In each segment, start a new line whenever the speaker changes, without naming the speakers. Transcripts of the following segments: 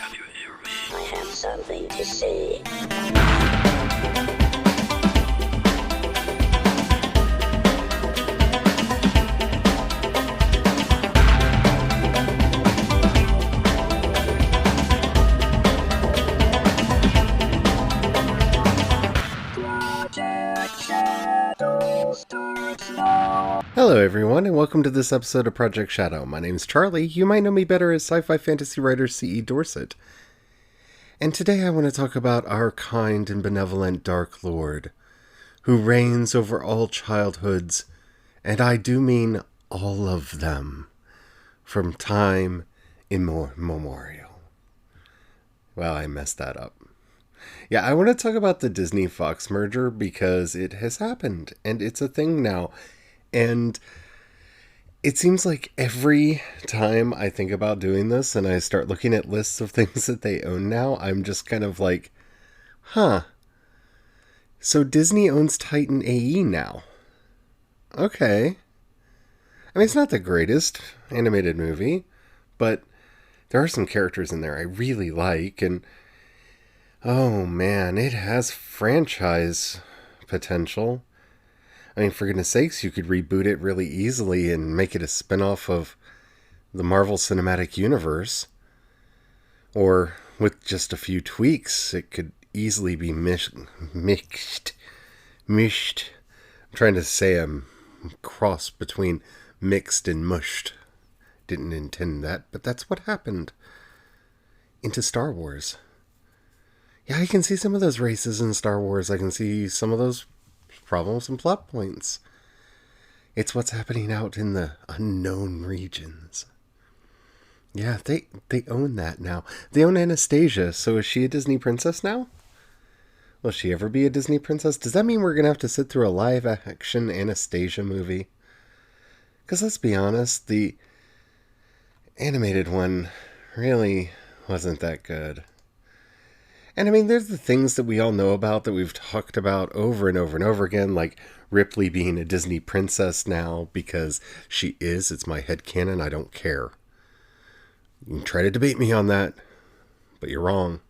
Can you hear me?
I have something to say.
Hello everyone, and welcome to this episode of Project Shadow. My name's Charlie. You might know me better as sci-fi fantasy writer C.E. Dorset. And today I want to talk about our kind and benevolent Dark Lord, who reigns over all childhoods, and I do mean all of them, from time immemorial. Well, I messed that up. Yeah, I want to talk about the Disney-Fox merger because it has happened, and it's a thing now. And it seems like every time I think about doing this and I start looking at lists of things that they own now, I'm just kind of like, huh. So Disney owns Titan AE now. Okay. I mean, it's not the greatest animated movie, but there are some characters in there I really like, and oh man, it has franchise potential. I mean, for goodness sakes, you could reboot it really easily and make it a spin-off of the Marvel Cinematic Universe. Or, with just a few tweaks, it could easily be mixed. I'm trying to say a cross between mixed and mushed. Didn't intend that, but that's what happened. Into Star Wars. Yeah, I can see some of those races in Star Wars. I can see some of those problems and plot points. It's what's happening out in the unknown regions. Yeah, they own that now. They own Anastasia, so is she a Disney princess now? Will she ever be a Disney princess? Does that mean we're going to have to sit through a live-action Anastasia movie? Because let's be honest, the animated one really wasn't that good. And I mean, there's the things that we all know about that we've talked about over and over and over again, like Ripley being a Disney princess now because she is. It's my headcanon. I don't care. You can try to debate me on that, but you're wrong.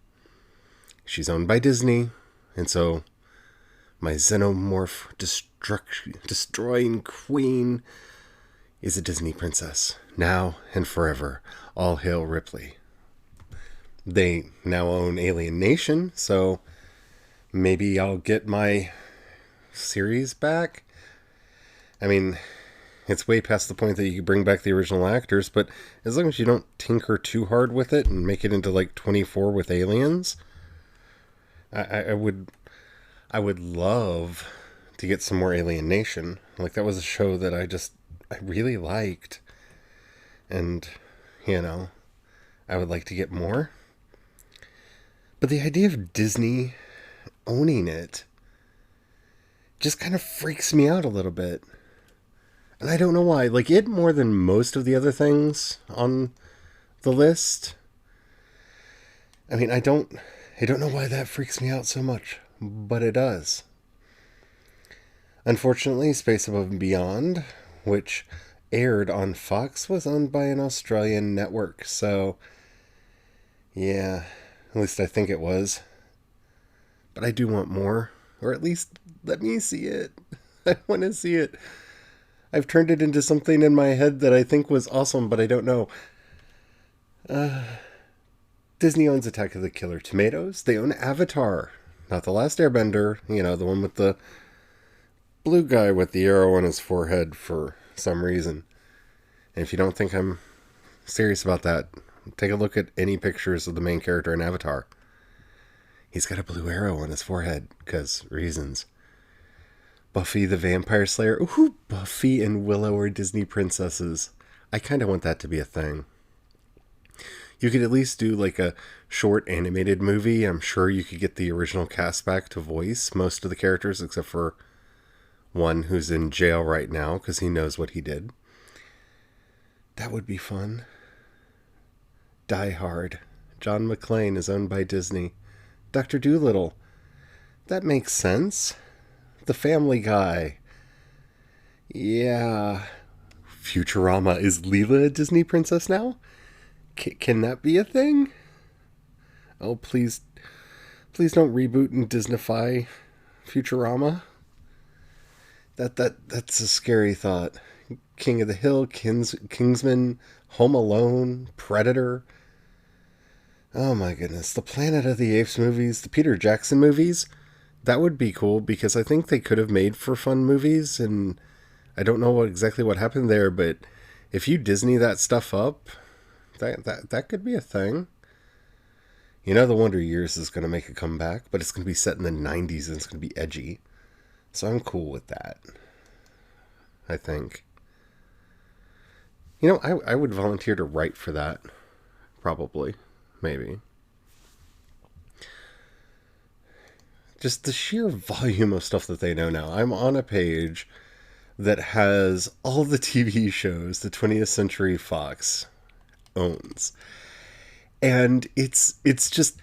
She's owned by Disney, and so my xenomorph destroying queen is a Disney princess. Now and forever. All hail Ripley. They now own Alien Nation, so maybe I'll get my series back. I mean, it's way past the point that you can bring back the original actors, but as long as you don't tinker too hard with it and make it into like 24 with aliens, I would love to get some more Alien Nation. Like, that was a show that I really liked, and I would like to get more. But the idea of Disney owning it just kind of freaks me out a little bit. And I don't know why. Like, it more than most of the other things on the list. I mean, I don't know why that freaks me out so much, but it does. Unfortunately, Space Above and Beyond, which aired on Fox, was owned by an Australian network. So, yeah. At least I think it was. But I do want more. Or at least let me see it. I want to see it. I've turned it into something in my head that I think was awesome, but I don't know. Disney owns Attack of the Killer Tomatoes. They own Avatar. Not The Last Airbender. The one with the blue guy with the arrow on his forehead for some reason. And if you don't think I'm serious about that, take a look at any pictures of the main character in Avatar. He's got a blue arrow on his forehead, because reasons. Buffy the Vampire Slayer. Ooh, Buffy and Willow are Disney princesses. I kind of want that to be a thing. You could at least do like a short animated movie. I'm sure you could get the original cast back to voice most of the characters, except for one who's in jail right now, because he knows what he did. That would be fun. Die Hard. John McClane is owned by Disney. Dr. Dolittle. That makes sense. The Family Guy. Yeah. Futurama. Is Leela a Disney princess now? Can that be a thing? Oh, please, please don't reboot and Disneyfy Futurama. That's a scary thought. King of the Hill, Kingsman, Home Alone, Predator. Oh my goodness, the Planet of the Apes movies, the Peter Jackson movies. That would be cool because I think they could have made for fun movies, and I don't know exactly what happened there, but if you Disney that stuff up, that could be a thing. You know, The Wonder Years is going to make a comeback, but it's going to be set in the 90s and it's going to be edgy. So I'm cool with that, I think. You know, I would volunteer to write for that. Probably. Maybe. Just the sheer volume of stuff that they know now. I'm on a page that has all the TV shows the 20th Century Fox owns. And it's just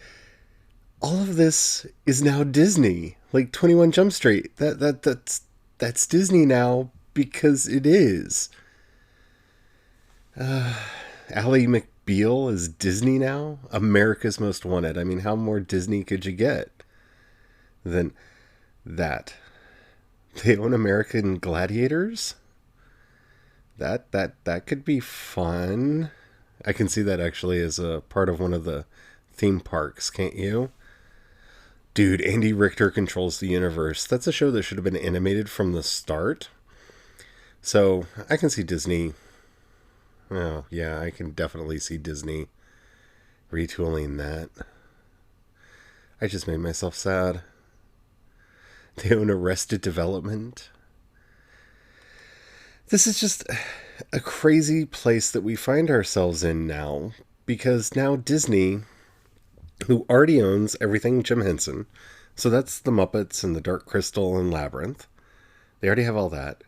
all of this is now Disney. Like 21 Jump Street. That's Disney now because it is. Ally McBeal is Disney now. America's Most Wanted. I mean, how more Disney could you get than that? They own American Gladiators. That could be fun. I can see that actually as a part of one of the theme parks, can't you? Dude, Andy Richter Controls the Universe. That's a show that should have been animated from the start. So I can see Disney. Oh, yeah, I can definitely see Disney retooling that. I just made myself sad. They own Arrested Development. This is just a crazy place that we find ourselves in now, because now Disney, who already owns everything Jim Henson, so that's the Muppets and the Dark Crystal and Labyrinth. They already have all that.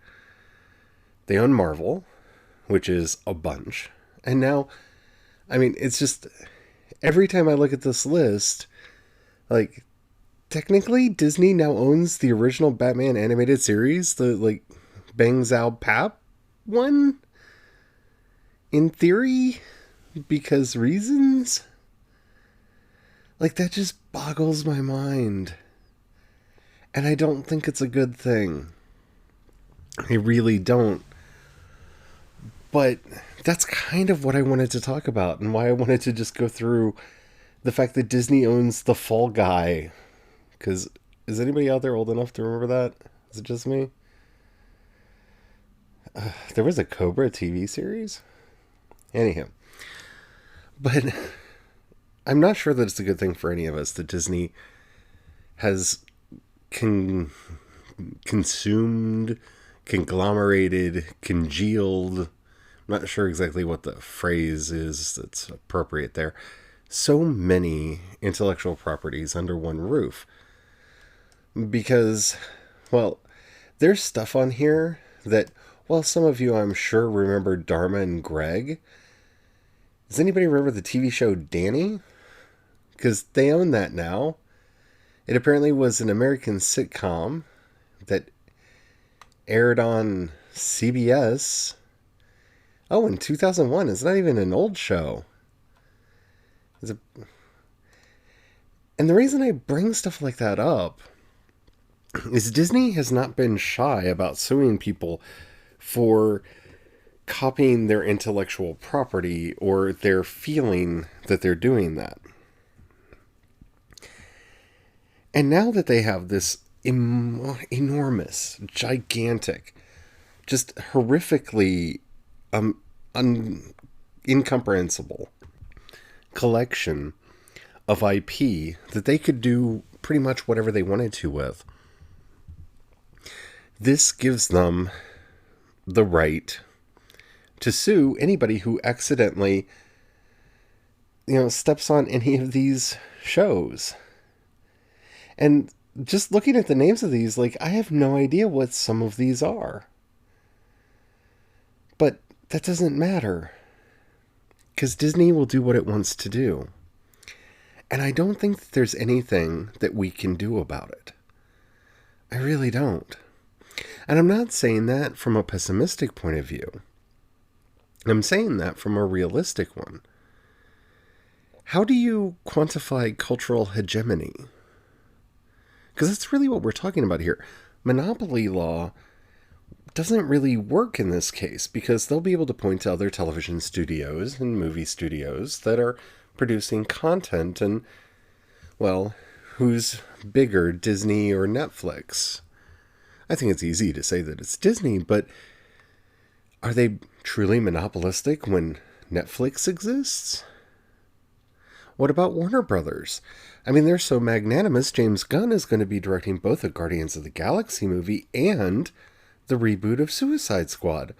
They own Marvel, which is a bunch. And now, I mean, it's just, every time I look at this list, like, technically Disney now owns the original Batman animated series, the, like, Bang Zao Pap one? In theory? Because reasons? Like, that just boggles my mind. And I don't think it's a good thing. I really don't. But that's kind of what I wanted to talk about, and why I wanted to just go through the fact that Disney owns The Fall Guy. Because is anybody out there old enough to remember that? Is it just me? There was a Cobra TV series? Anyhow. But I'm not sure that it's a good thing for any of us that Disney has consumed, conglomerated, congealed. I'm not sure exactly what the phrase is that's appropriate there. So many intellectual properties under one roof. Because, well, there's stuff on here that, well, some of you I'm sure remember Dharma and Greg. Does anybody remember the TV show Danny? Because they own that now. It apparently was an American sitcom that aired on CBS. Oh, in 2001. It's not even an old show. And the reason I bring stuff like that up is Disney has not been shy about suing people for copying their intellectual property or their feeling that they're doing that. And now that they have this enormous, gigantic, just horrifically incomprehensible collection of IP that they could do pretty much whatever they wanted to with, this gives them the right to sue anybody who accidentally, steps on any of these shows. And just looking at the names of these, like, I have no idea what some of these are. But that doesn't matter. Because Disney will do what it wants to do. And I don't think that there's anything that we can do about it. I really don't. And I'm not saying that from a pessimistic point of view. I'm saying that from a realistic one. How do you quantify cultural hegemony? Because that's really what we're talking about here. Monopoly law doesn't really work in this case because they'll be able to point to other television studios and movie studios that are producing content and, well, who's bigger, Disney or Netflix? I think it's easy to say that it's Disney, but are they truly monopolistic when Netflix exists? What about Warner Brothers? I mean, they're so magnanimous, James Gunn is going to be directing both a Guardians of the Galaxy movie and the reboot of Suicide Squad,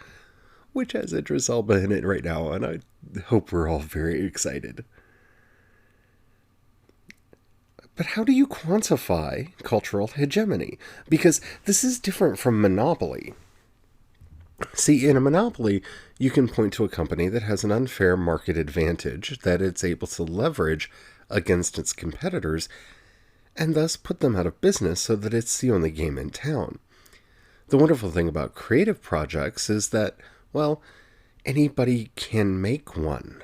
which has Idris Elba in it right now, and I hope we're all very excited. But how do you quantify cultural hegemony? Because this is different from monopoly. See, in a monopoly, you can point to a company that has an unfair market advantage that it's able to leverage against its competitors and thus put them out of business so that it's the only game in town. The wonderful thing about creative projects is that, well, anybody can make one.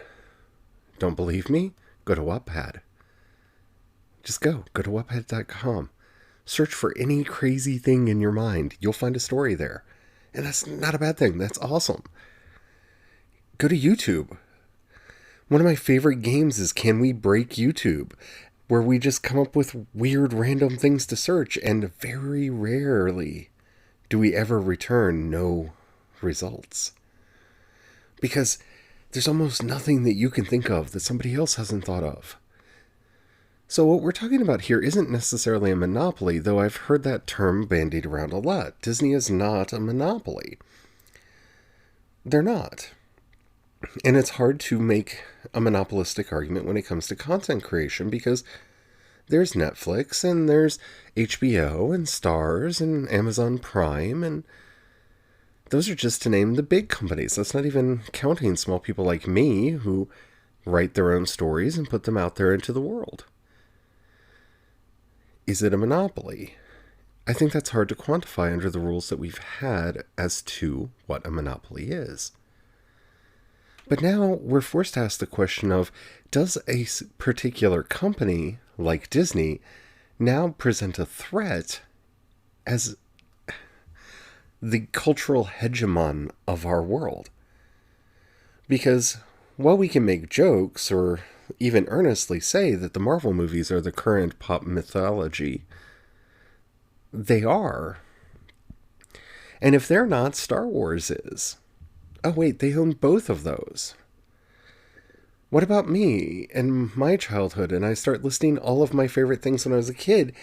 Don't believe me? Go to Wattpad. Just go to Wattpad.com. Search for any crazy thing in your mind. You'll find a story there. And that's not a bad thing. That's awesome. Go to YouTube. One of my favorite games is Can We Break YouTube? Where we just come up with weird random things to search, and very rarely do we ever return no results. Because there's almost nothing that you can think of that somebody else hasn't thought of. So what we're talking about here isn't necessarily a monopoly, though I've heard that term bandied around a lot. Disney is not a monopoly. They're not. And it's hard to make a monopolistic argument when it comes to content creation because there's Netflix and there's HBO and Starz and Amazon Prime, and those are just to name the big companies. That's not even counting small people like me who write their own stories and put them out there into the world. Is it a monopoly? I think that's hard to quantify under the rules that we've had as to what a monopoly is. But now we're forced to ask the question of, does a particular company, like Disney, now present a threat as the cultural hegemon of our world? Because while we can make jokes or even earnestly say that the Marvel movies are the current pop mythology, they are. And if they're not, Star Wars is. Oh wait, they own both of those. What about me and my childhood? And I start listing all of my favorite things when I was a kid.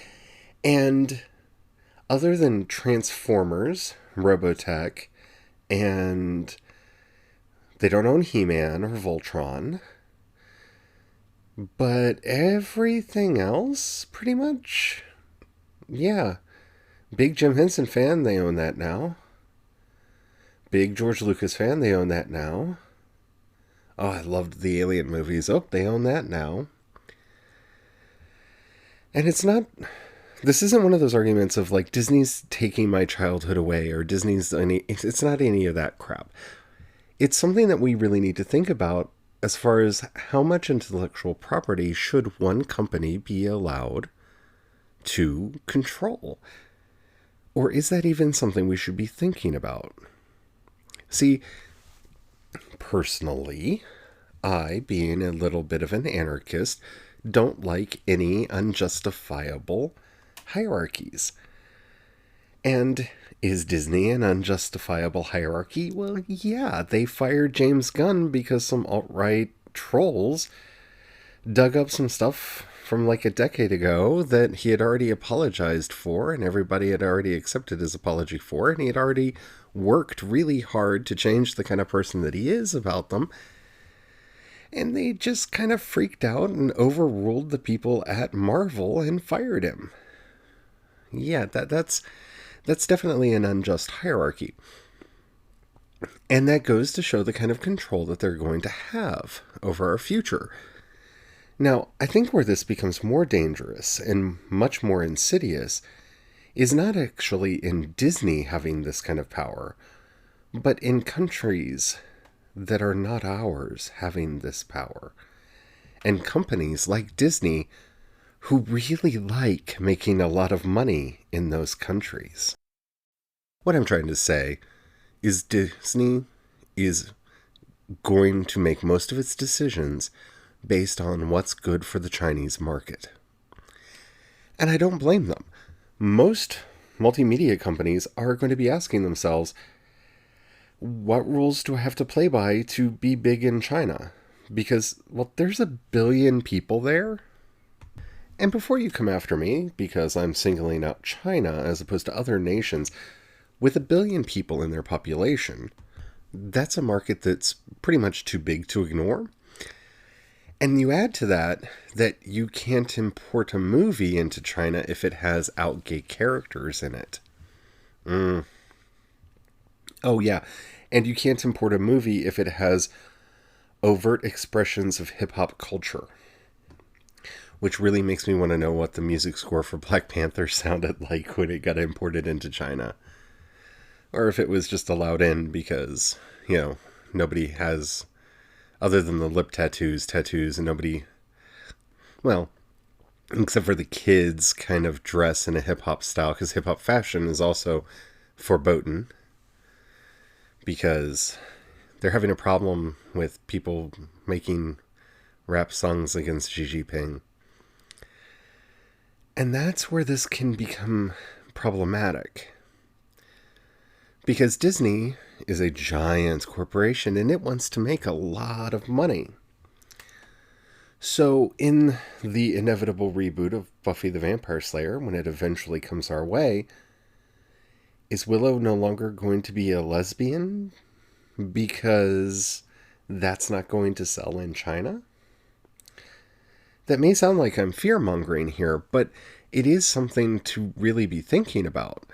And other than Transformers, Robotech, and they don't own He-Man or Voltron, but everything else, pretty much, yeah. Big Jim Henson fan, they own that now. Big George Lucas fan, they own that now. Oh, I loved the Alien movies. Oh, they own that now. And it's not... This isn't one of those arguments of like, Disney's taking my childhood away, or Disney's... It's not any of that crap. It's something that we really need to think about as far as how much intellectual property should one company be allowed to control? Or is that even something we should be thinking about? See, personally, I, being a little bit of an anarchist, don't like any unjustifiable hierarchies. And is Disney an unjustifiable hierarchy? Well, yeah, they fired James Gunn because some alt-right trolls dug up some stuff from like a decade ago that he had already apologized for, and everybody had already accepted his apology for, and he had already worked really hard to change the kind of person that he is about them. And they just kind of freaked out and overruled the people at Marvel and fired him. Yeah, that's definitely an unjust hierarchy. And that goes to show the kind of control that they're going to have over our future. Now, I think where this becomes more dangerous and much more insidious is not actually in Disney having this kind of power, but in countries that are not ours having this power. and companies like Disney who really like making a lot of money in those countries. What I'm trying to say is Disney is going to make most of its decisions based on what's good for the Chinese market. And I don't blame them. Most multimedia companies are going to be asking themselves, what rules do I have to play by to be big in China? Because, well, there's 1 billion people there. And before you come after me, because I'm singling out China as opposed to other nations, with 1 billion people in their population, that's a market that's pretty much too big to ignore. And you add to that you can't import a movie into China if it has out gay characters in it. Oh, yeah. And you can't import a movie if it has overt expressions of hip-hop culture. Which really makes me want to know what the music score for Black Panther sounded like when it got imported into China. Or if it was just allowed in because, nobody has, other than the lip tattoos, and nobody, well, except for the kids kind of dress in a hip-hop style, because hip-hop fashion is also forbidden. Because they're having a problem with people making rap songs against Xi Jinping. And that's where this can become problematic. Because Disney is a giant corporation and it wants to make a lot of money. So in the inevitable reboot of Buffy the Vampire Slayer, when it eventually comes our way, is Willow no longer going to be a lesbian? Because that's not going to sell in China? That may sound like I'm fear-mongering here, but it is something to really be thinking about.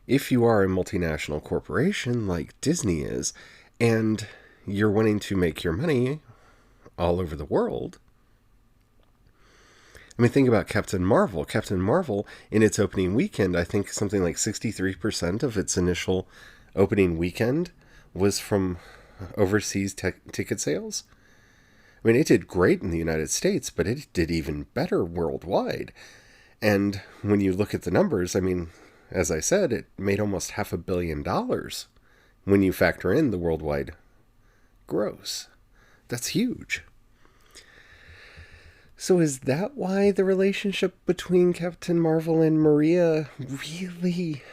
If you are a multinational corporation like Disney is, and you're wanting to make your money all over the world, I mean, think about Captain Marvel. Captain Marvel, in its opening weekend, I think something like 63% of its initial opening weekend was from overseas ticket sales. I mean, it did great in the United States, but it did even better worldwide. And when you look at the numbers, I mean, as I said, it made almost $500 million when you factor in the worldwide gross. That's huge. So is that why the relationship between Captain Marvel and Maria really,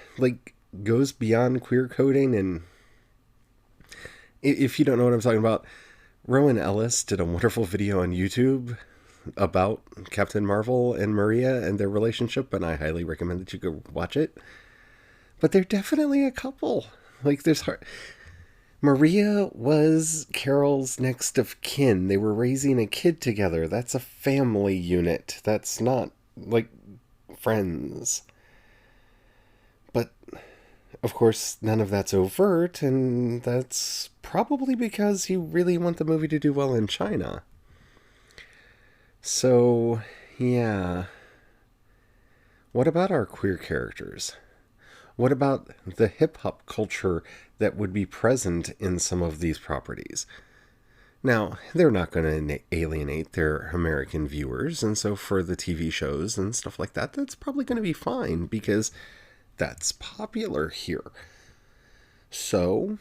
goes beyond queer coding? And if you don't know what I'm talking about, Rowan Ellis did a wonderful video on YouTube about Captain Marvel and Maria and their relationship, and I highly recommend that you go watch it. But they're definitely a couple. Maria was Carol's next of kin. They were raising a kid together. That's a family unit. That's not, friends. But, of course, none of that's overt, and that's probably because you really want the movie to do well in China. So, yeah. What about our queer characters? What about the hip-hop culture that would be present in some of these properties? Now, they're not going to alienate their American viewers, and so for the TV shows and stuff like that, that's probably going to be fine, because that's popular here. So,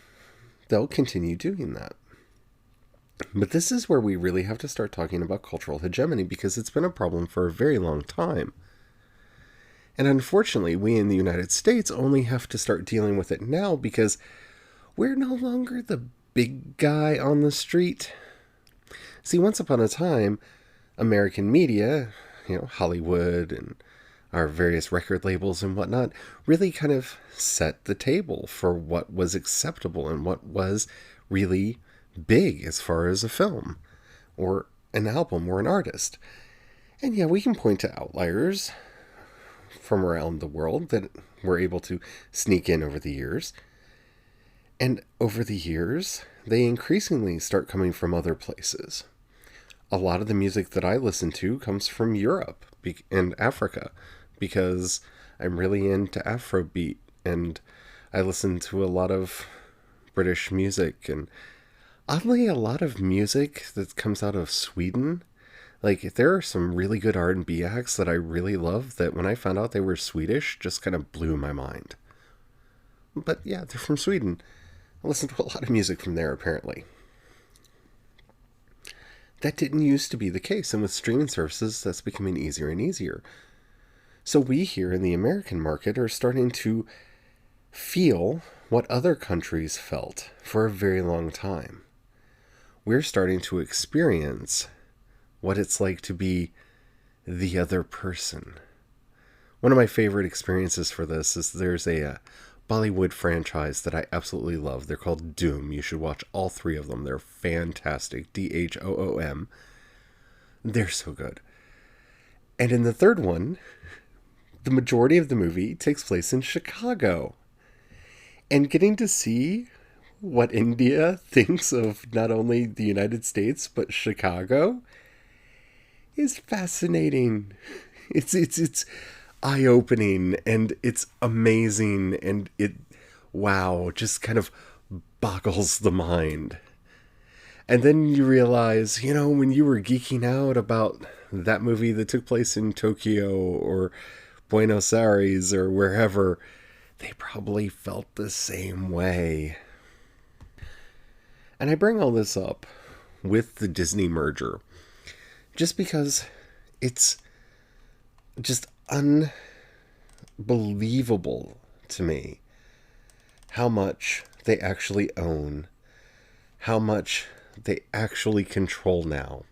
they'll continue doing that. But this is where we really have to start talking about cultural hegemony, because it's been a problem for a very long time. And unfortunately, we in the United States only have to start dealing with it now because we're no longer the big guy on the street. See, once upon a time, American media, Hollywood and our various record labels and whatnot, really kind of set the table for what was acceptable and what was really big as far as a film or an album or an artist. And yeah, we can point to outliers from around the world that we're able to sneak in over the years. And over the years, they increasingly start coming from other places. A lot of the music that I listen to comes from Europe and Africa because I'm really into Afrobeat, and I listen to a lot of British music, and oddly a lot of music that comes out of Sweden Like, there are some really good R&B acts that I really love that when I found out they were Swedish just kind of blew my mind. But yeah, they're from Sweden. I listen to a lot of music from there, apparently. That didn't used to be the case, and with streaming services, that's becoming easier and easier. So we here in the American market are starting to feel what other countries felt for a very long time. We're starting to experience what it's like to be the other person. One of my favorite experiences for this is there's a Bollywood franchise that I absolutely love. They're called Doom. You should watch all three of them. They're fantastic. Dhoom. They're so good. And in the third one, the majority of the movie takes place in Chicago. And getting to see what India thinks of not only the United States, but Chicago is fascinating. It's eye-opening, and it's amazing, and wow, just kind of boggles the mind. And then you realize, when you were geeking out about that movie that took place in Tokyo or Buenos Aires or wherever, they probably felt the same way. And I bring all this up with the Disney merger just because it's just unbelievable to me how much they actually own, how much they actually control now.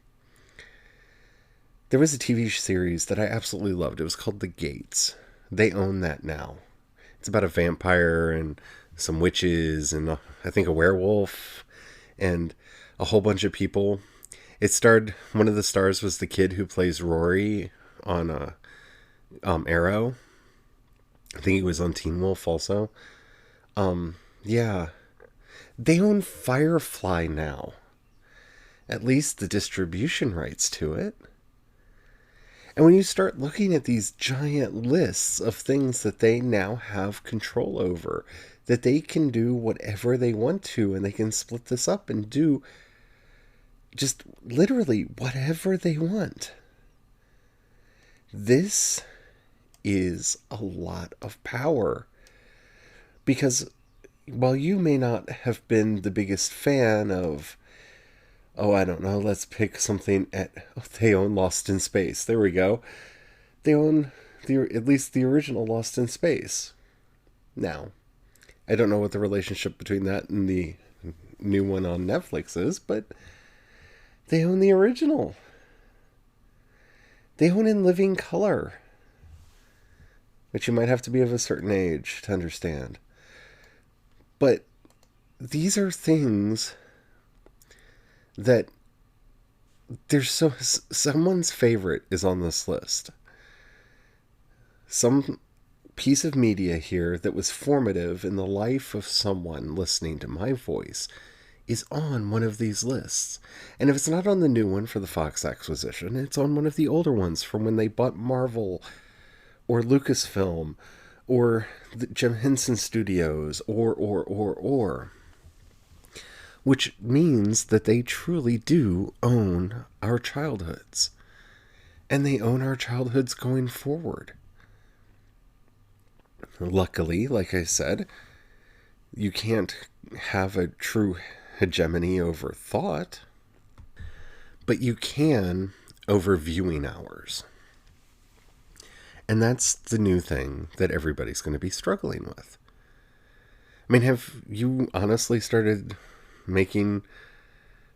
There was a TV series that I absolutely loved. It was called The Gates. They own that now. It's about a vampire and some witches and I think a werewolf and a whole bunch of people. It starred, one of the stars was the kid who plays Rory on Arrow. I think he was on Teen Wolf also. Yeah. They own Firefly now. At least the distribution rights to it. And when you start looking at these giant lists of things that they now have control over, that they can do whatever they want to, and they can split this up and do just literally whatever they want. This is a lot of power. Because while you may not have been the biggest fan of, I don't know, let's pick something they own Lost in Space. There we go. They own at least the original Lost in Space. Now, I don't know what the relationship between that and the new one on Netflix is, but they own the original. They own In Living Color, which you might have to be of a certain age to understand. But these are things that someone's favorite is on this list. Some piece of media here that was formative in the life of someone listening to my voice is on one of these lists. And if it's not on the new one for the Fox acquisition, it's on one of the older ones from when they bought Marvel or Lucasfilm or the Jim Henson Studios or. Which means that they truly do own our childhoods. And they own our childhoods going forward. Luckily, like I said, you can't have a true hegemony over thought, but you can over viewing hours. And that's the new thing that everybody's going to be struggling with. I mean, have you honestly started making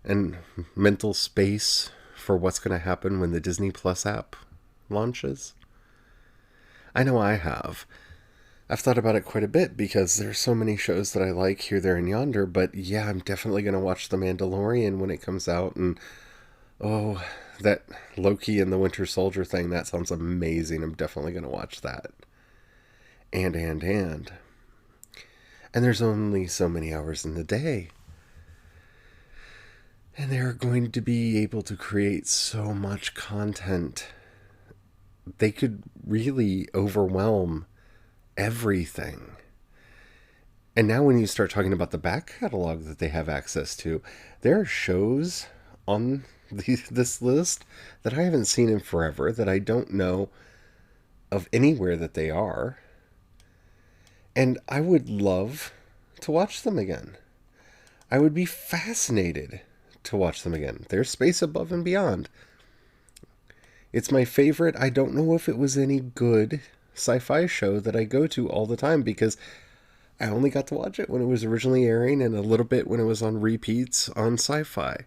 a mental space for what's going to happen when the Disney Plus app launches? I know I have. I've thought about it quite a bit because there's so many shows that I like here, there, and yonder. But yeah, I'm definitely going to watch The Mandalorian when it comes out. And that Loki and the Winter Soldier thing, that sounds amazing. I'm definitely going to watch that. And there's only so many hours in the day. And they're going to be able to create so much content. They could really overwhelm everything. And now when you start talking about the back catalog that they have access to, there are shows on this list that I haven't seen in forever, that I don't know of anywhere that they are. And I would love to watch them again. I would be fascinated to watch them again. There's Space Above and Beyond. It's my favorite. I don't know if it was any good sci-fi show that I go to all the time, because I only got to watch it when it was originally airing and a little bit when it was on repeats on Sci-Fi.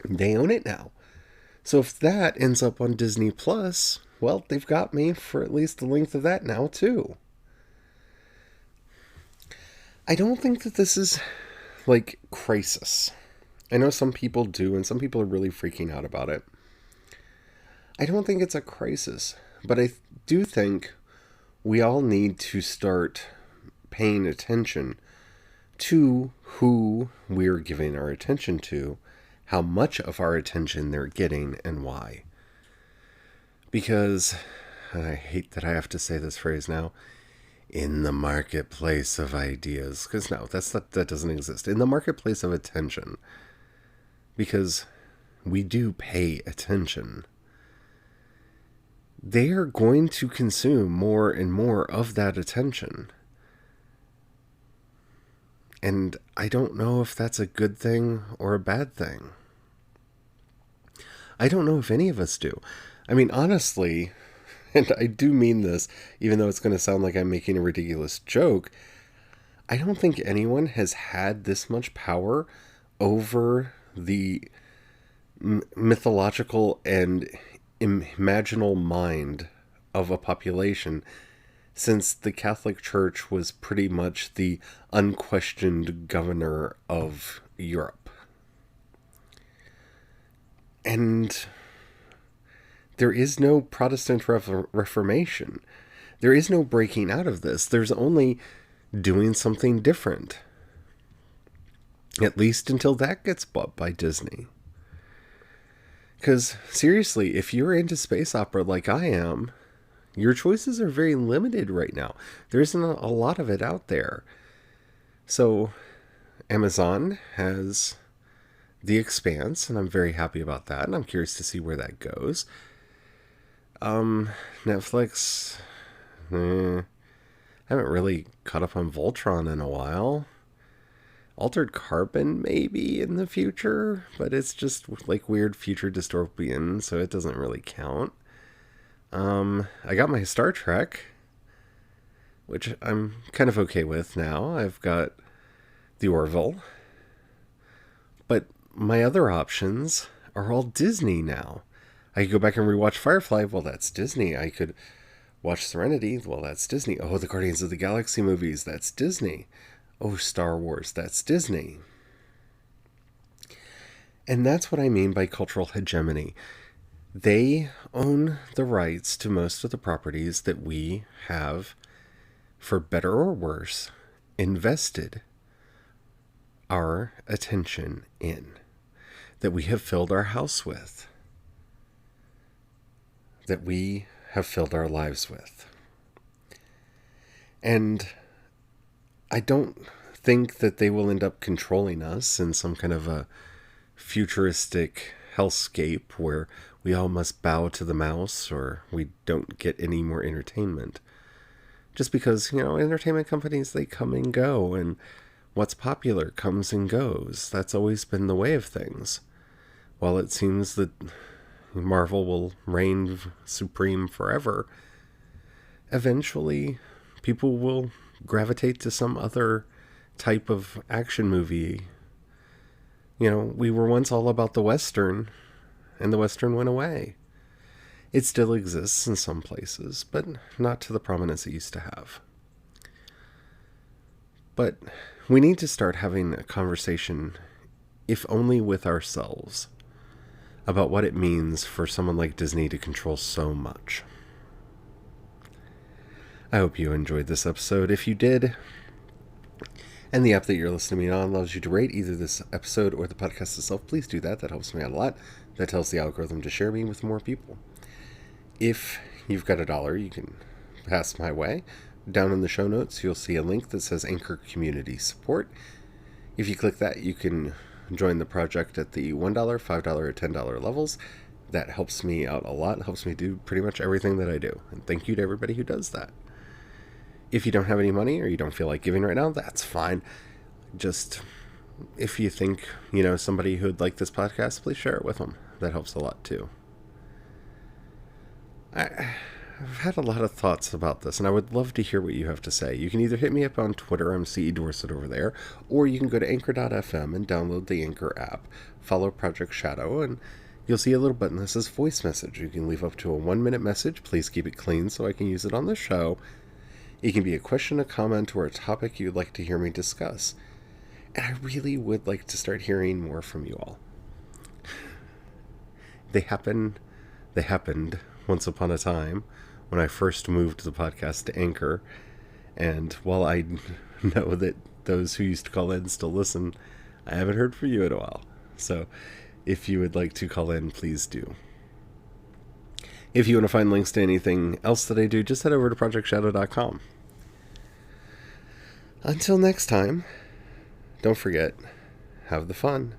They own it now. So if that ends up on Disney Plus, well, they've got me for at least the length of that now, too. I don't think that this is like crisis. I know some people do, and some people are really freaking out about it. I don't think it's a crisis, but I do think we all need to start paying attention to who we're giving our attention to, how much of our attention they're getting, and why. Because, and I hate that I have to say this phrase now, in the marketplace of ideas, because no, that doesn't exist. In the marketplace of attention, because we do pay attention, they are going to consume more and more of that attention. And I don't know if that's a good thing or a bad thing. I don't know if any of us do. I mean, honestly, and I do mean this, even though it's going to sound like I'm making a ridiculous joke, I don't think anyone has had this much power over the mythological and imaginal mind of a population since the Catholic Church was pretty much the unquestioned governor of Europe. And there is no Protestant Reformation. There is no breaking out of this. There's only doing something different. At least until that gets bought by Disney. Because, seriously, if you're into space opera like I am, your choices are very limited right now. There isn't a lot of it out there. So, Amazon has The Expanse, and I'm very happy about that, and I'm curious to see where that goes. Netflix, I haven't really caught up on Voltron in a while. Altered Carbon, maybe, in the future, but it's just like weird future dystopian, so it doesn't really count. I got my Star Trek, which I'm kind of okay with now. I've got the Orville. But my other options are all Disney now. I could go back and rewatch Firefly. Well, that's Disney. I could watch Serenity. Well, that's Disney. Oh, the Guardians of the Galaxy movies. That's Disney. Oh, Star Wars. That's Disney. And that's what I mean by cultural hegemony. They own the rights to most of the properties that we have, for better or worse, invested our attention in, that we have filled our house with, that we have filled our lives with. And I don't think that they will end up controlling us in some kind of a futuristic hellscape where we all must bow to the mouse or we don't get any more entertainment. Just because, entertainment companies, they come and go, and what's popular comes and goes. That's always been the way of things. While it seems that Marvel will reign supreme forever, eventually people will gravitate to some other type of action movie. We were once all about the Western, and the Western went away. It still exists in some places, but not to the prominence it used to have. But we need to start having a conversation, if only with ourselves, about what it means for someone like Disney to control so much. I hope you enjoyed this episode. If you did, and the app that you're listening to me on allows you to rate either this episode or the podcast itself, please do that. That helps me out a lot. That tells the algorithm to share me with more people. If you've got $1, you can pass my way. Down in the show notes, you'll see a link that says Anchor Community Support. If you click that, you can join the project at the $1, $5, or $10 levels. That helps me out a lot. It helps me do pretty much everything that I do. And thank you to everybody who does that. If you don't have any money or you don't feel like giving right now, that's fine. Just, if you think, somebody who would like this podcast, please share it with them. That helps a lot too. I've had a lot of thoughts about this, and I would love to hear what you have to say. You can either hit me up on Twitter, I'm CE Dorset over there, or you can go to anchor.fm and download the Anchor app, follow Project Shadow, and you'll see a little button that says voice message. You can leave up to a 1-minute message. Please keep it clean so I can use it on the show. It can be a question, a comment, or a topic you'd like to hear me discuss. And I really would like to start hearing more from you all. They happened once upon a time when I first moved the podcast to Anchor. And while I know that those who used to call in still listen, I haven't heard from you in a while. So if you would like to call in, please do. If you want to find links to anything else that I do, just head over to projectshadow.com. Until next time, don't forget, have the fun.